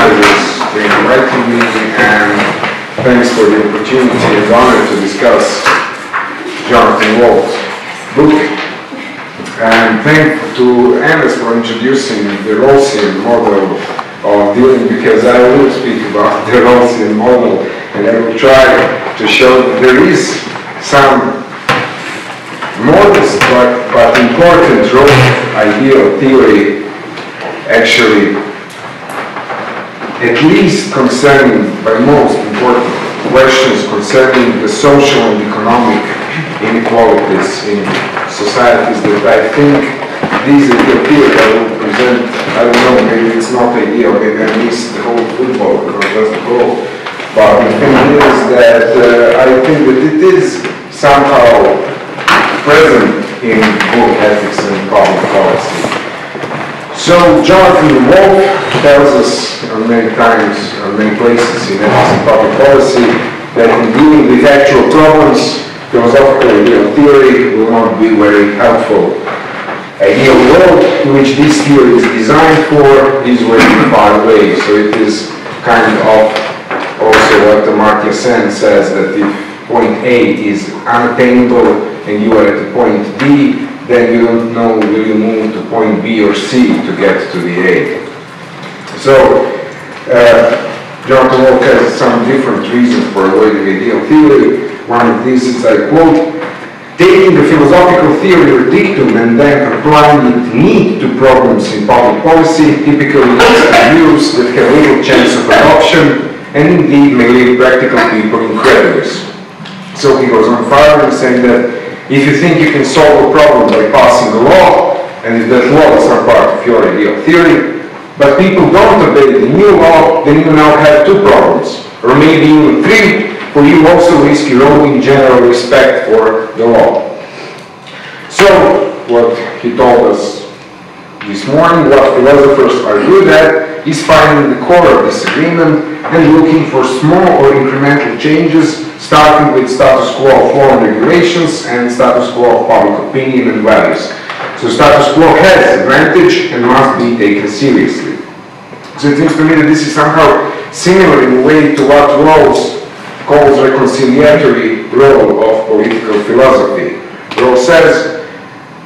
Nebojsa for inviting me, and thanks for the opportunity and honor to discuss Jonathan Wolf's book. And thank to Anders for introducing the Rawlsian model of dealing, because I will speak about the Rawlsian model, and I will try to show that there is some modest but important role of ideal theory, actually, at least concerning, by most important questions concerning the social and economic inequalities in societies, that I think these ideal theory I will present. I don't know, maybe it's not ideal, maybe I missed the whole football because that's the goal. But the thing is that I think that it is somehow present in both ethics and public policy. So Jonathan Wolf tells us many times, many places in ethics and public policy, that in dealing with actual problems, philosophical ideal theory will not be very helpful. Ideal world in which this theory is designed for is very far away. So it is kind of also what Amartya Sen says, that if point A is unattainable and you are at the point D, then you don't know will you move to point B or C to get to the A. So Jonathan Wolf has some different reasons for avoiding ideal theory. One of these is, I quote, taking a philosophical theory or dictum and then applying it neat to problems in public policy typically leads to views that have little chance of adoption and indeed may leave practical people incredulous. So he goes on further saying that if you think you can solve a problem by passing a law, and if that law is not part of your ideal theory, but people don't obey the new law, then you now have two problems, or maybe even three, for you also risk eroding general respect for the law. So, what he told us this morning, what philosophers are good at, is finding the core of disagreement and looking for small or incremental changes, starting with status quo of law and regulations and status quo of public opinion and values. So status quo has advantage and must be taken seriously. So it seems to me that this is somehow similar in a way to what Rawls calls reconciliatory role of political philosophy. Rawls says,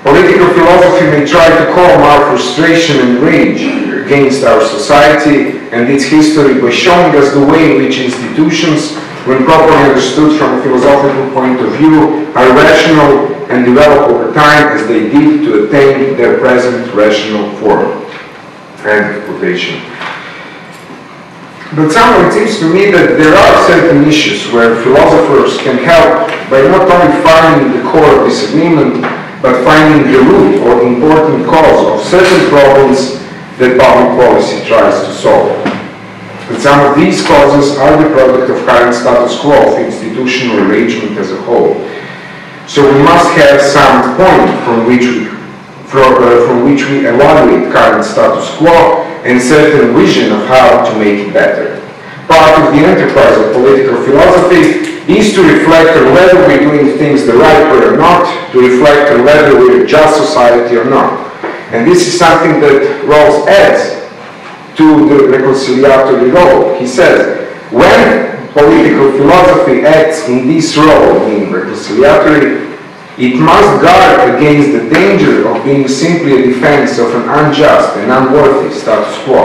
political philosophy may try to calm our frustration and rage against our society and its history by showing us the way in which institutions, when properly understood from a philosophical point of view, are rational and develop over time as they did to attain their present rational form. End of quotation. But somehow it seems to me that there are certain issues where philosophers can help by not only finding the core of disagreement, but finding the root or important cause of certain problems that public policy tries to solve. And some of these causes are the product of current status quo of institutional arrangement as a whole. So we must have some point from which we evaluate current status quo and certain vision of how to make it better. Part of the enterprise of political philosophy is to reflect on whether we're doing things the right way or not, to reflect on whether we're a just society or not. And this is something that Rawls adds to the reconciliatory role. He says, when political philosophy acts in this role, meaning reconciliatory, it must guard against the danger of being simply a defense of an unjust and unworthy status quo.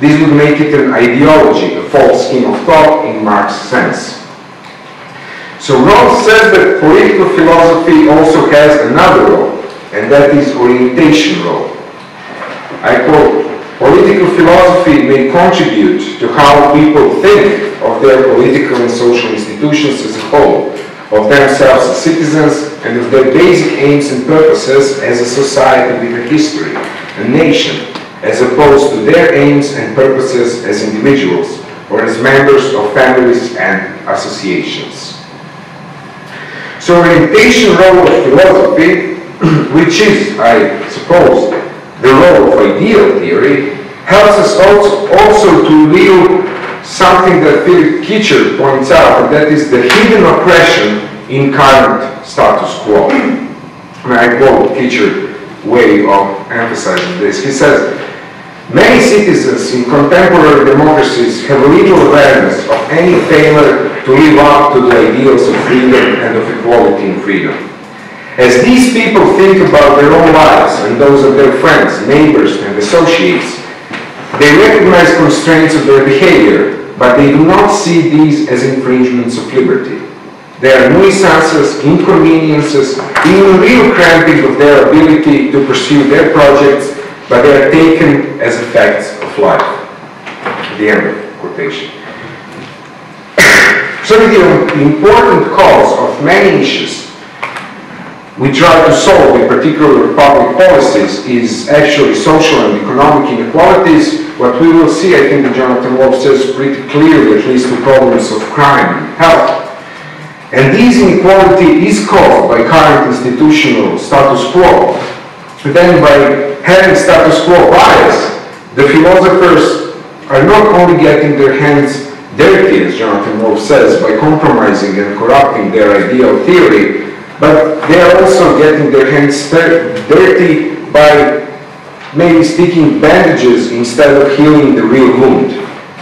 This would make it an ideology, a false scheme of thought in Marx's sense. So Rawls says that political philosophy also has another role, and that is orientation role. I quote, political philosophy may contribute to how people think of their political and social institutions as a whole, of themselves as citizens, and of their basic aims and purposes as a society with a history, a nation, as opposed to their aims and purposes as individuals, or as members of families and associations. So orientation role of philosophy, which is, I suppose, the role of ideal theory, helps us also to reveal something that Philip Kitcher points out, and that is the hidden oppression in current status quo. And I quote Kitcher's way of emphasizing this. He says, many citizens in contemporary democracies have little awareness of any failure to live up to the ideals of freedom and of equality in freedom. As these people think about their own lives and those of their friends, neighbors, and associates, they recognize constraints of their behavior, but they do not see these as infringements of liberty. They are nuisances, inconveniences, even real cramping of their ability to pursue their projects, but they are taken as effects of life. The end of quotation. So the important cause of many issues we try to solve, in particular public policies, is actually social and economic inequalities. What we will see, I think that Jonathan Wolff says pretty clearly, at least the problems of crime and health. And this inequality is caused by current institutional status quo. Then by having status quo bias, the philosophers are not only getting their hands dirty, as Jonathan Wolff says, by compromising and corrupting their ideal theory, but they are also getting their hands dirty by maybe sticking bandages instead of healing the real wound.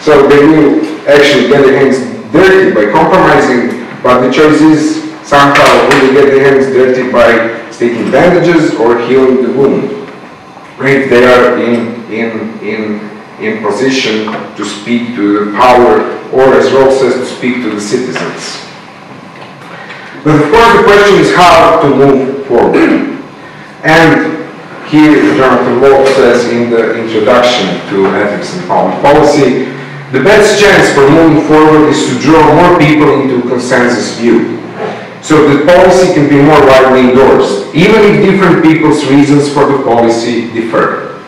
So they will actually get their hands dirty by compromising, but the choice is somehow will they get their hands dirty by sticking bandages or healing the wound, if they are in position to speak to the power, or as Rolf says, to speak to the citizens. But of course the question is how to move forward. And here Jonathan Wolff says in the introduction to Ethics and Public Policy, the best chance for moving forward is to draw more people into a consensus view, so that policy can be more widely endorsed, even if different people's reasons for the policy differ.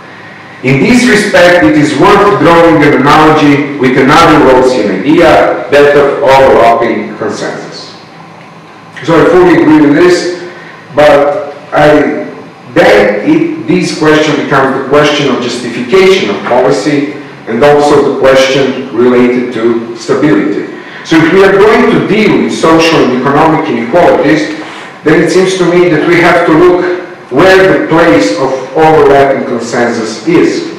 In this respect, it is worth drawing an analogy with another Rawlsian idea, that of overlapping consensus. So I fully agree with this, but this question becomes the question of justification of policy, and also the question related to stability. So if we are going to deal with social and economic inequalities, then it seems to me that we have to look where the place of overlapping consensus is.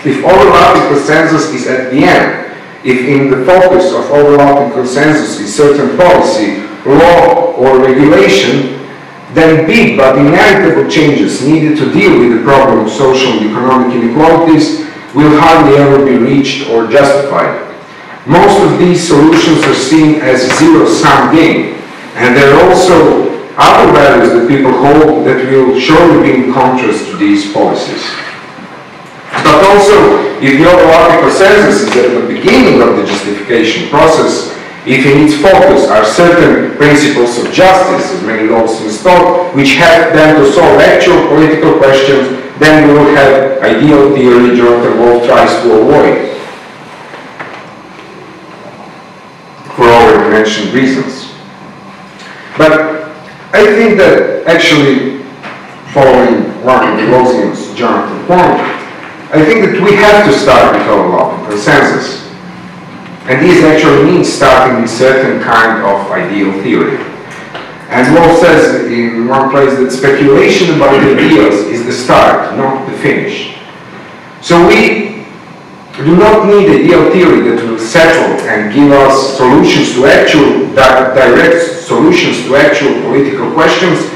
If overlapping consensus is at the end, if in the focus of overlapping consensus is certain policy, law, or regulation, then big but inevitable changes needed to deal with the problem of social and economic inequalities will hardly ever be reached or justified. Most of these solutions are seen as a zero-sum game, and there are also other values that people hold that will surely be in contrast to these policies. But also, if the overlapping consensus is at the beginning of the justification process, if in its focus are certain principles of justice, as many Rawlsians thought, which help them to solve actual political questions, then we will have ideal theory Jonathan Wolff tries to avoid, for already mentioned reasons. But I think that actually, following one of the Rawlsians, Jonathan Wolff, I think that we have to start with overlapping consensus. And this actually means starting with certain kind of ideal theory. And Wolff says in one place that speculation about ideals is the start, not the finish. So we do not need ideal theory that will settle and give us solutions to direct solutions to actual political questions,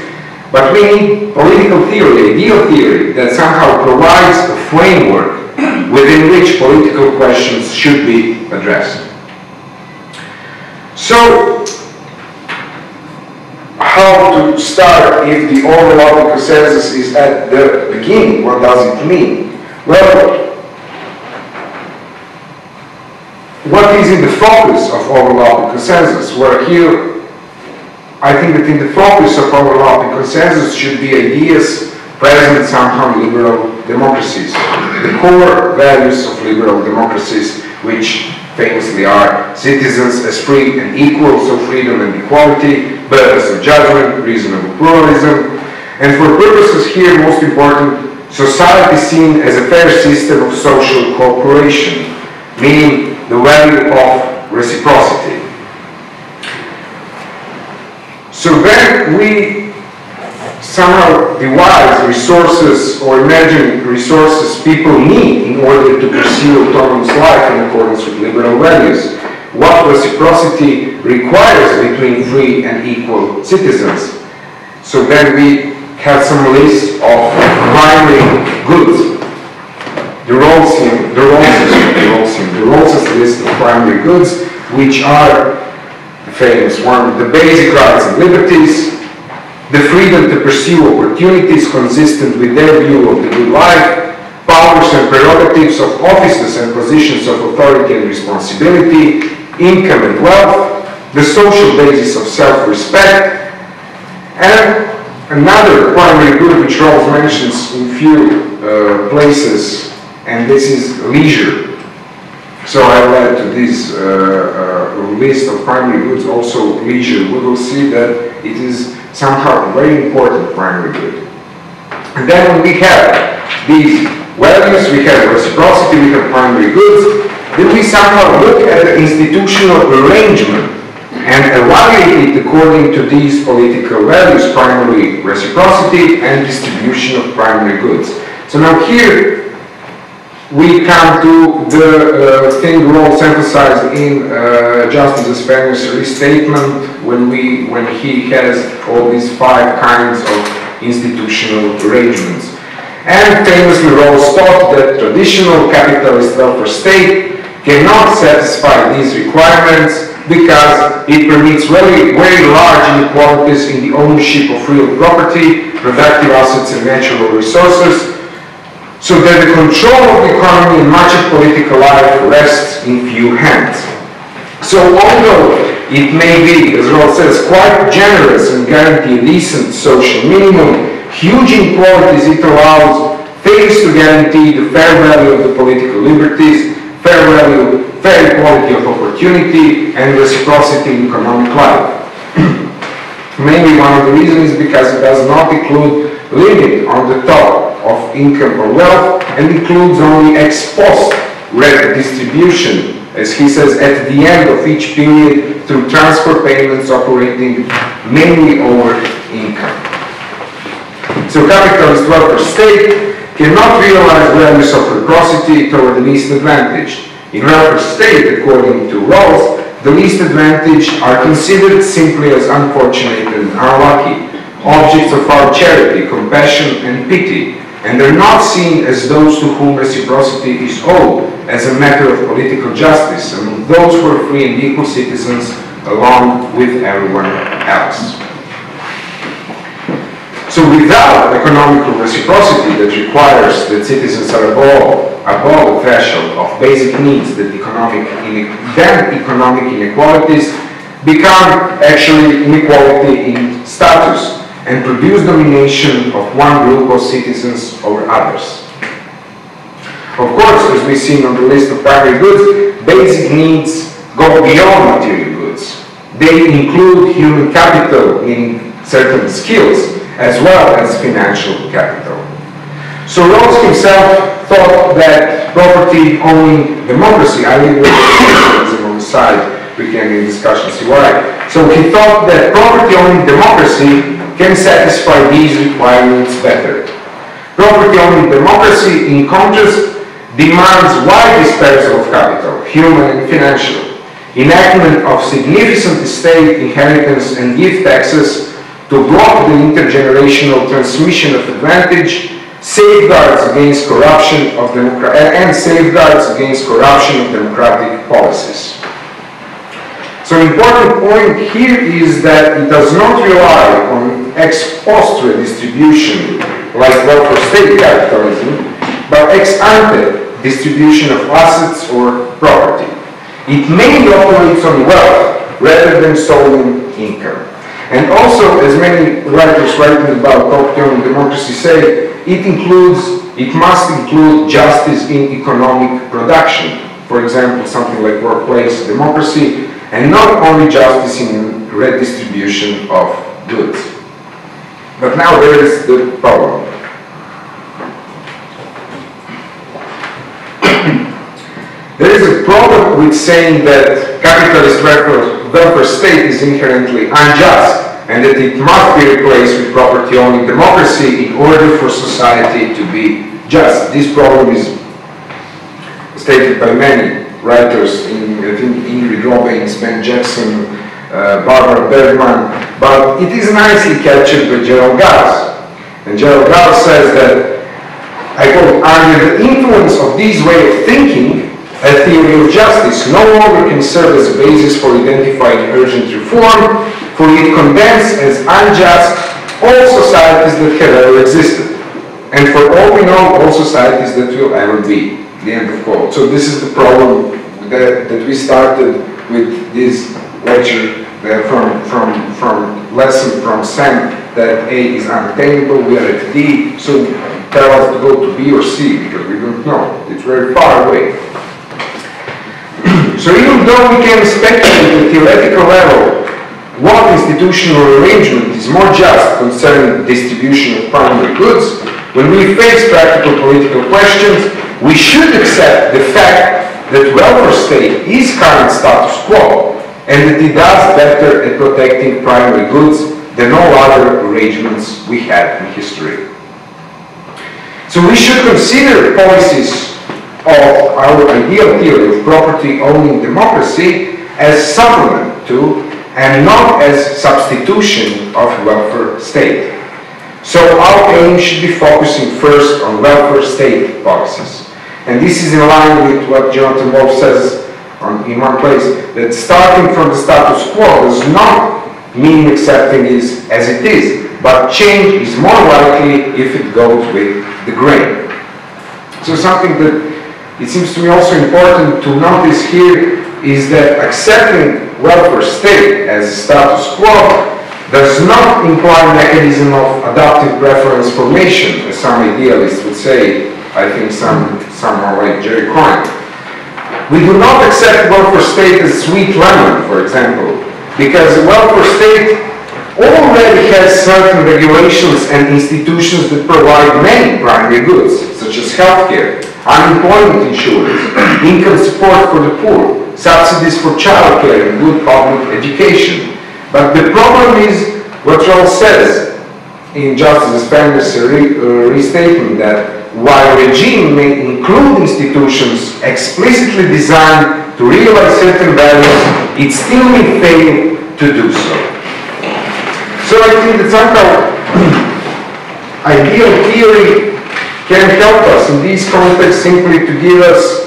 but we need political theory, ideal theory, that somehow provides a framework within which political questions should be addressed. So, how to start if the overlapping consensus is at the beginning? What does it mean? Well, what is in the focus of overlapping consensus? Well, here, I think that in the focus of overlapping consensus should be ideas present somehow in liberal democracies. The core values of liberal democracies, which famously are citizens as free and equal, so freedom and equality, purpose of judgment, reasonable pluralism, and for purposes here most important, society seen as a fair system of social cooperation, meaning the value of reciprocity. So then we somehow divides resources or imagine resources people need in order to pursue autonomous life in accordance with liberal values. What reciprocity requires between free and equal citizens. So then we have some list of primary goods. The Rawls's list of primary goods, which are the famous one, the basic rights and liberties, the freedom to pursue opportunities consistent with their view of the good life, powers and prerogatives of offices and positions of authority and responsibility, income and wealth, the social basis of self-respect, and another primary good which Rawls mentions in few places, and this is leisure. So I will add to this list of primary goods also leisure. We will see that it is somehow a very important primary good. And then when we have these values, we have reciprocity, we have primary goods, then we somehow look at the institutional arrangement and evaluate it according to these political values, primary reciprocity and distribution of primary goods. So now here we come to the thing Rawls emphasized in Justice as Fairness Restatement when he has all these 5 kinds of institutional arrangements. And famously Rawls taught that traditional capitalist welfare state cannot satisfy these requirements because it permits very large inequalities in the ownership of real property, productive assets and natural resources, so that the control of the economy and much of political life rests in few hands. So although it may be, as Rawls says, quite generous and guarantee a decent social minimum, huge inequalities it allows fails to guarantee the fair value of the political liberties, fair equality of opportunity, and reciprocity in economic life. Mainly one of the reasons is because it does not include limit on the top of income or wealth and includes only ex post redistribution, as he says, at the end of each period through transfer payments operating mainly over income. So capitalist welfare state cannot realize values of reciprocity toward the least advantaged. In welfare state, according to Rawls, the least advantaged are considered simply as unfortunate and unlucky, objects of our charity, compassion, and pity, and are not seen as those to whom reciprocity is owed as a matter of political justice, among those who are free and equal citizens along with everyone else. So without economical reciprocity that requires that citizens are above the threshold of basic needs, that economic inequalities become actually inequality in status and produce domination of one group of citizens over others. Of course, as we've seen on the list of primary goods, basic needs go beyond material goods. They include human capital, meaning certain skills, as well as financial capital. So Rawls himself thought that property-owning democracy, I leave it on the side, we can in discussion see why. So he thought that property-owning democracy can satisfy these requirements better. Property-owning democracy, in contrast, demands wide dispersal of capital, human and financial, enactment of significant estate, inheritance and gift taxes to block the intergenerational transmission of advantage, safeguards against corruption of democratic policies. So important point here is that it does not rely on ex post redistribution like welfare state capitalism, but ex ante distribution of assets or property. It mainly operates on wealth rather than stolen income. And also, as many writers writing about property-owning democracy say, it must include justice in economic production. For example, something like workplace democracy, and not only justice in redistribution of goods. But now there is the problem. There is a problem with saying that capitalist welfare state is inherently unjust and that it must be replaced with property-owning democracy in order for society to be just. This problem is stated by many writers, I think Ingrid Robbins, Ben Jackson, Barbara Bergman, but it is nicely captured by Gerald Gauss. And Gerald Gauss says that, I quote, "Under the influence of this way of thinking, a theory of justice no longer can serve as a basis for identifying urgent reform, for it condemns as unjust all societies that have ever existed, and for all we know, all societies that will ever be." The end of quote. So this is the problem that we started with this lecture from lesson from Sam, that A is unattainable, we are at D, so tell us to go to B or C, because we don't know. It's very far away. So even though we can speculate at theoretical level what institutional arrangement is more just concerning the distribution of primary goods, when we face practical political questions, we should accept the fact that welfare state is current status quo, and that it does better at protecting primary goods than all other arrangements we had in history. So we should consider policies of our ideal theory of property-owning democracy as supplement to, and not as substitution of, welfare state. So our aim should be focusing first on welfare state policies. And this is in line with what Jonathan Wolff says in one place, that starting from the status quo does not mean accepting it as it is, but change is more likely if it goes with the grain. So something that it seems to me also important to notice here is that accepting welfare state as status quo does not imply mechanism of adaptive preference formation, as some idealists would say. I think someone like Jerry Coyne. We do not accept welfare state as sweet lemon, for example, because welfare state already has certain regulations and institutions that provide many primary goods, such as healthcare, unemployment insurance, income support for the poor, subsidies for childcare, and good public education. But the problem is what Rawls says in Justice Spencer's restatement, that while regime may include institutions explicitly designed to realize certain values, it still may fail to do so. So I think that somehow ideal theory can help us in this context simply to give us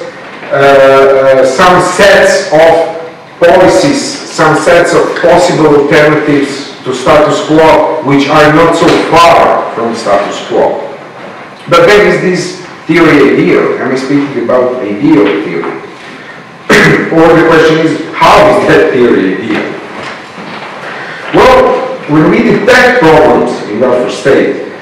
some sets of policies, some sets of possible alternatives to status quo, which are not so far from status quo. But then is this theory ideal? Am I speaking about ideal theory? Or the question is, how is that theory ideal? Well, when we detect problems in welfare state,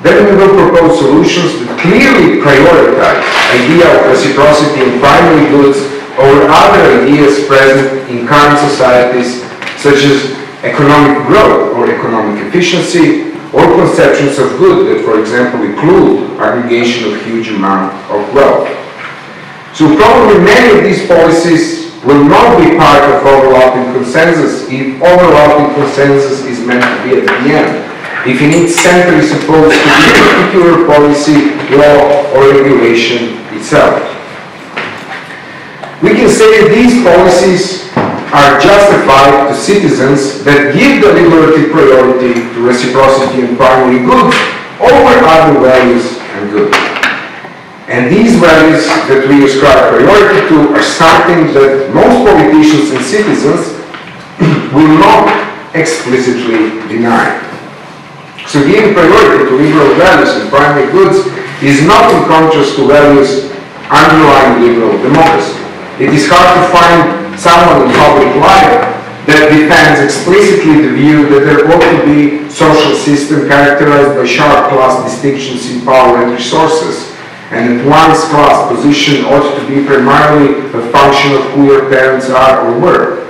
then we will propose solutions that clearly prioritize idea of reciprocity in primary goods over other ideas present in current societies, such as economic growth or economic efficiency, or conceptions of good that, for example, include aggregation of huge amount of wealth. So probably many of these policies will not be part of overlapping consensus if overlapping consensus is meant to be at the end. If in its center is supposed to be a particular policy, law, or regulation itself. We can say that these policies are justified to citizens that give the deliberative priority to reciprocity and primary goods over other values and goods. And these values that we ascribe priority to are something that most politicians and citizens will not explicitly deny. So giving priority to liberal values and primary goods is not in contrast to values underlying liberal democracy. It is hard to find someone in public life that defends explicitly the view that there ought to be social system characterized by sharp class distinctions in power and resources, and that one's class position ought to be primarily a function of who your parents are or were.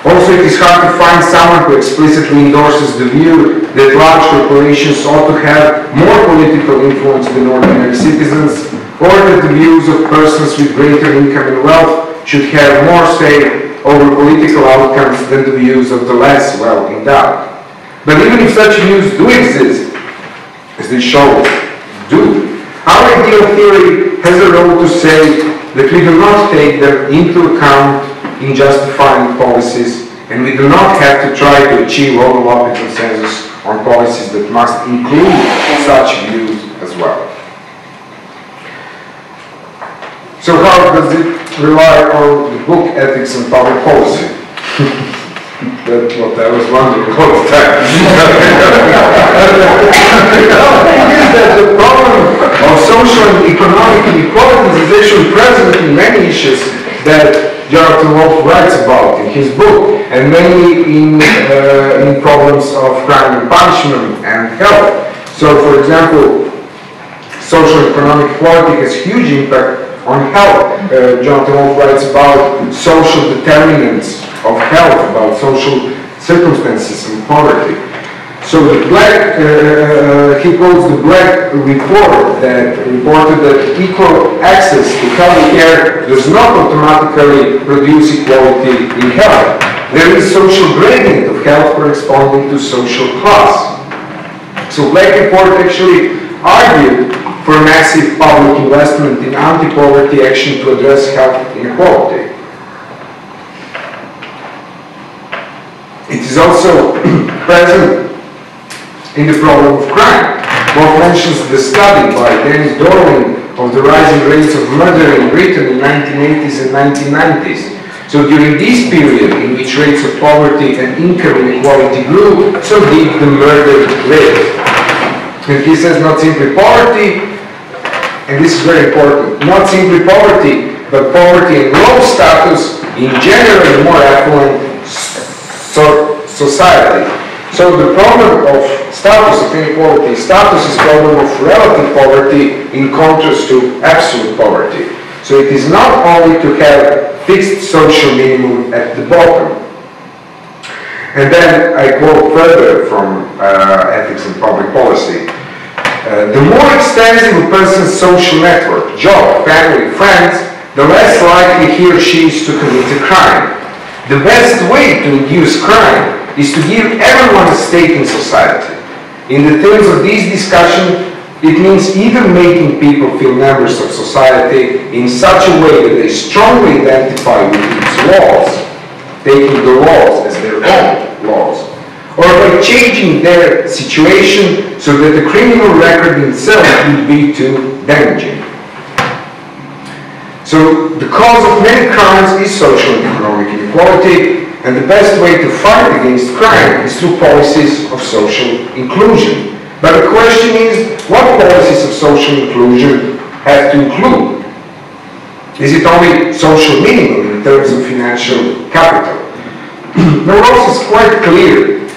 Also, it is hard to find someone who explicitly endorses the view that large corporations ought to have more political influence than ordinary citizens, or that the views of persons with greater income and wealth should have more say over political outcomes than the views of the less well-endowed. But even if such views do exist, as they show do, our ideal theory has a role to say that we do not take them into account in justifying policies, and we do not have to try to achieve overlapping consensus on policies that must include such views as well. So how does it rely on the book Ethics and Public Policy? That's what I was wondering all the time. The problem of social and economic inequalities is actually present in many issues that Jonathan Wolff writes about in his book, and mainly in problems of crime and punishment and health. So, for example, social and economic equality has huge impact on health. Jonathan Wolff writes about social determinants of health, about social circumstances and poverty. So the Black, he quotes the Black report that reported that equal access to health care does not automatically produce equality in health. There is social gradient of health corresponding to social class. So Black report actually argued for massive public investment in anti-poverty action to address health inequality. It is also present in the problem of crime. Wolff mentions the study by Dennis Dorling of the rising rates of murder in Britain in 1980s and 1990s. So during this period in which rates of poverty and income inequality grew, so did the murder rate. And he says not simply poverty, and this is very important, not simply poverty, but poverty and low status in general more affluent society. So the problem of status of inequality, status is problem of relative poverty in contrast to absolute poverty. So it is not only to have fixed social minimum at the bottom. And then I quote further from Ethics and Public Policy. The more extensive a person's social network, job, family, friends, the less likely he or she is to commit a crime. The best way to induce crime is to give everyone a stake in society. In the terms of this discussion, it means either making people feel members of society in such a way that they strongly identify with its laws, taking the laws as their own laws, or by changing their situation so that the criminal record itself would be too damaging. So the cause of many crimes is social and economic inequality, and the best way to fight against crime is through policies of social inclusion. But the question is, what policies of social inclusion have to include? Is it only social minimum in terms of financial capital? The law is quite clear.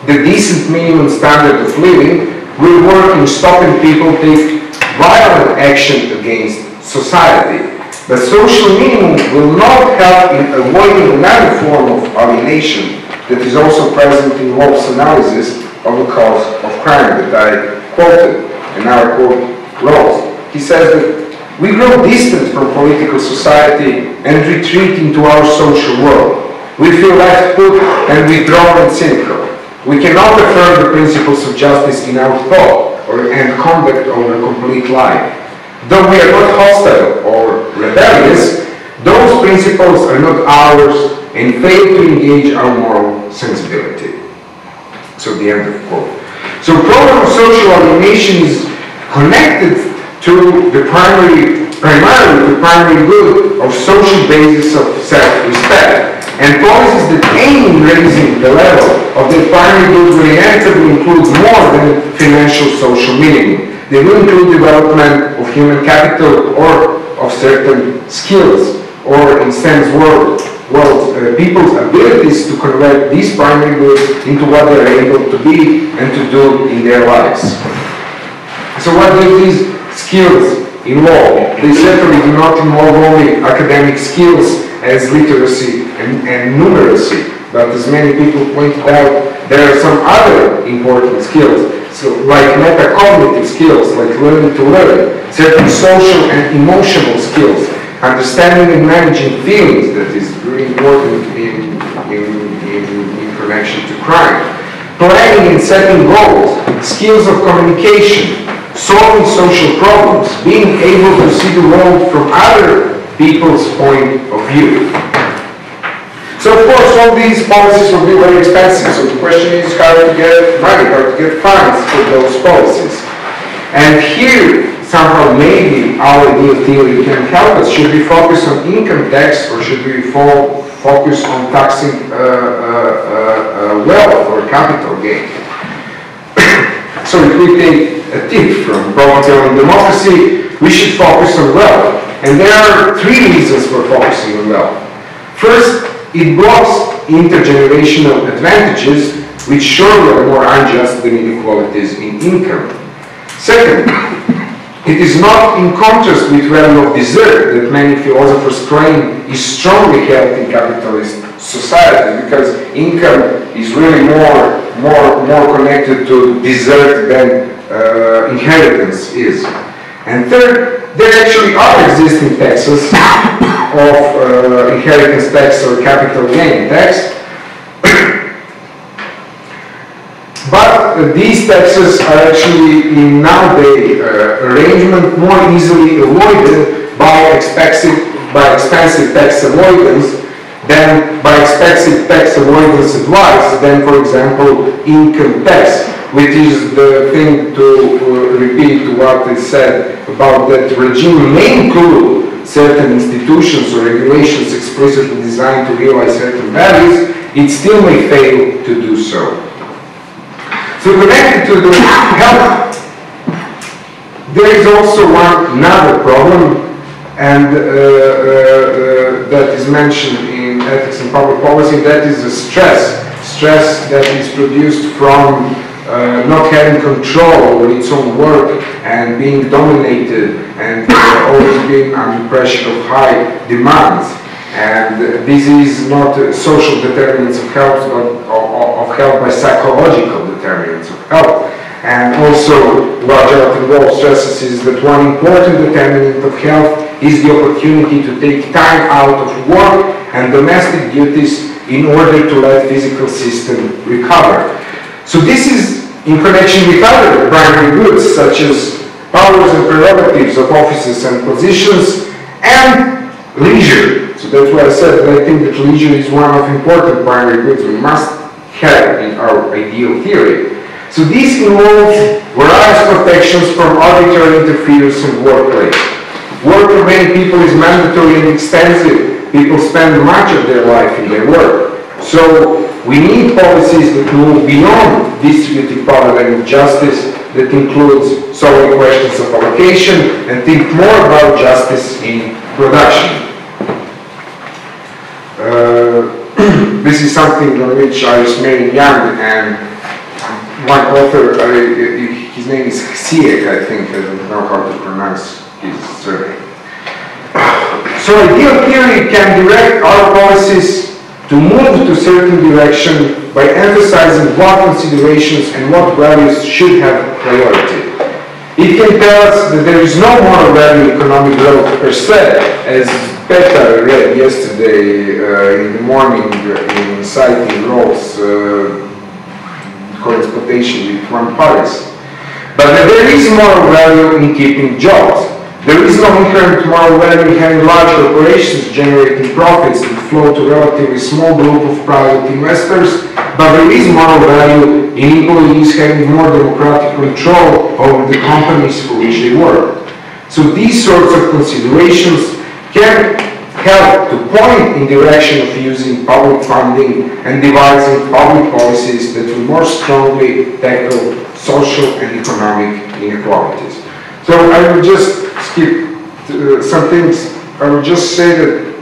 The decent minimum standard of living will work in stopping people take violent action against society. The social minimum will not help in avoiding another form of alienation that is also present in Wolff's analysis of the cause of crime that I quoted, and now I quote Rawls. He says that we grow distant from political society and retreat into our social world. We feel left put and withdrawn and cynical. We cannot affirm the principles of justice in our thought and conduct over complete life. Though we are not hostile or rebellious, those principles are not ours and fail to engage our moral sensibility. So the end of quote. So the problem of social alienation is connected to the primarily the primary good of social basis of self-respect. And policies that aim in raising the level of the primary good will inevitably include more than financial social minimum. They will include development of human capital or of certain skills, or in Stan's world, people's abilities to convert these primary goods into what they're able to be and to do in their lives. So what do these skills involve? They certainly do not involve only academic skills as literacy and numeracy, but as many people pointed out, there are some other important skills. So like metacognitive skills, like learning to learn, certain social and emotional skills, understanding and managing feelings, that is very important in connection to crime. planning and setting goals, skills of communication, solving social problems, being able to see the world from other people's point of view. So of course all these policies will be very expensive, so the question is how to get money, how to get funds for those policies. And here somehow maybe our ideal theory can help us. Should we focus on income tax or should we focus on taxing wealth or capital gain? So if we take a tip from property-owning democracy, we should focus on wealth. And there are three reasons for focusing on wealth. First, it blocks intergenerational advantages, which surely are more unjust than inequalities in income. Second, it is not in contrast with value of desert that many philosophers claim is strongly held in capitalist society, because income is really more connected to desert than inheritance is. And third, there actually are existing taxes of inheritance tax or capital gain tax. But these taxes are actually in nowadays arrangement more easily avoided by expensive tax avoidance than by expensive tax avoidance advice than, for example, income tax, which is the thing to repeat what is said about that regime may include certain institutions or regulations explicitly designed to realize certain values, it still may fail to do so. So connected to the health, there is also another problem, and that is mentioned in ethics and public policy, that is the stress that is produced from not having control over its own work and being dominated and always being under pressure of high demands. And this is not social determinants of health, but by psychological determinants of health. And also, what health involves stresses is that one important determinant of health is the opportunity to take time out of work and domestic duties in order to let physical system recover. So this is in connection with other primary goods, such as powers and prerogatives of offices and positions, and leisure. So that's why I said that I think that leisure is one of important primary goods we must have in our ideal theory. So this involves various protections from arbitrary interference in workplace. Work for many people is mandatory and extensive. People spend much of their life in their work. So we need policies that move beyond distributive power and justice, that includes solving questions of allocation and think more about justice in production. This is something on which I was made young, and one author, his name is Siek, I think, I don't know how to pronounce his surname. So ideal theory can direct our policies to move to certain direction by emphasizing what considerations and what values should have priority. It can tell us that there is no moral value in economic growth per se, as Peter read yesterday in the morning in citing Rawls' correspondence with one Paris. But that there is moral value in keeping jobs. There is no inherent moral value in having large corporations generating profits that flow to a relatively small group of private investors, but there is moral value in employees having more democratic control over the companies for which they work. So these sorts of considerations can help to point in direction of using public funding and devising public policies that will more strongly tackle social and economic inequalities. So I will just skip some things. I will just say that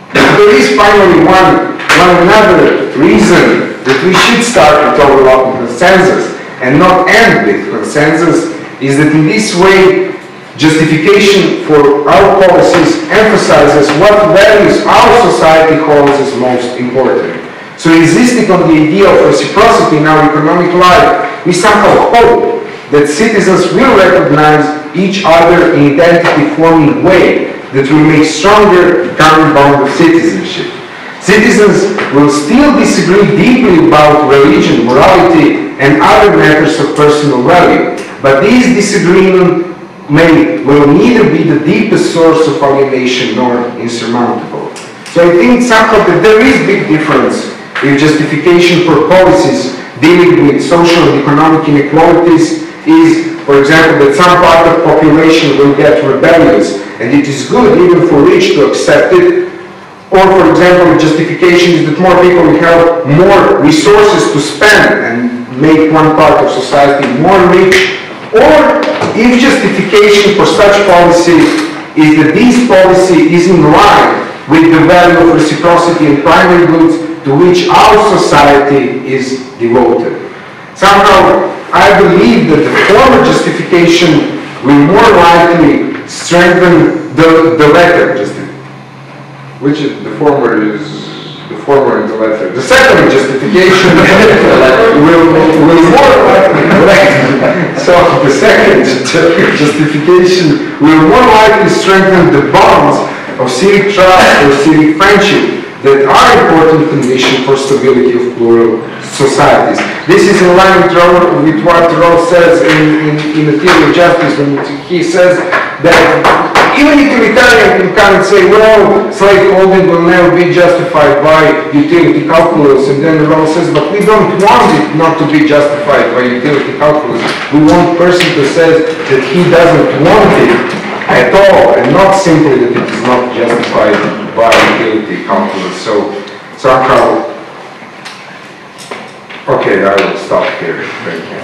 there is finally one another reason that we should start with overlapping consensus and not end with consensus, is that in this way justification for our policies emphasizes what values our society holds as most important. So insisting on the idea of reciprocity in our economic life, we somehow hope that citizens will recognize each other in identity-forming way that will make stronger common bond of citizenship. Citizens will still disagree deeply about religion, morality, and other matters of personal value. But these disagreements will neither be the deepest source of alienation nor insurmountable. So I think somehow that there is big difference in justification for policies dealing with social and economic inequalities is, for example, that some part of population will get rebellious, and it is good even for rich to accept it. Or, for example, the justification is that more people will have more resources to spend and make one part of society more rich. Or, if justification for such policy is that this policy is in line with the value of reciprocity and primary goods to which our society is devoted. Somehow, I believe that the former justification will more likely strengthen the latter justification. Which is the former and the latter. The second justification will more likely, so the second justification will more likely strengthen the bonds of civic trust or civic friendship that are important conditions for stability of plural societies. This is in line with what Rawls says in the theory of justice, when he says that even utilitarian can come and say, well, slaveholding will never be justified by utility calculus, and then Rawls says, but we don't want it not to be justified by utility calculus. We want a person who says that he doesn't want it at all, and not simply that it is not justified by utility calculus. So somehow, okay, I will stop here. Thank you.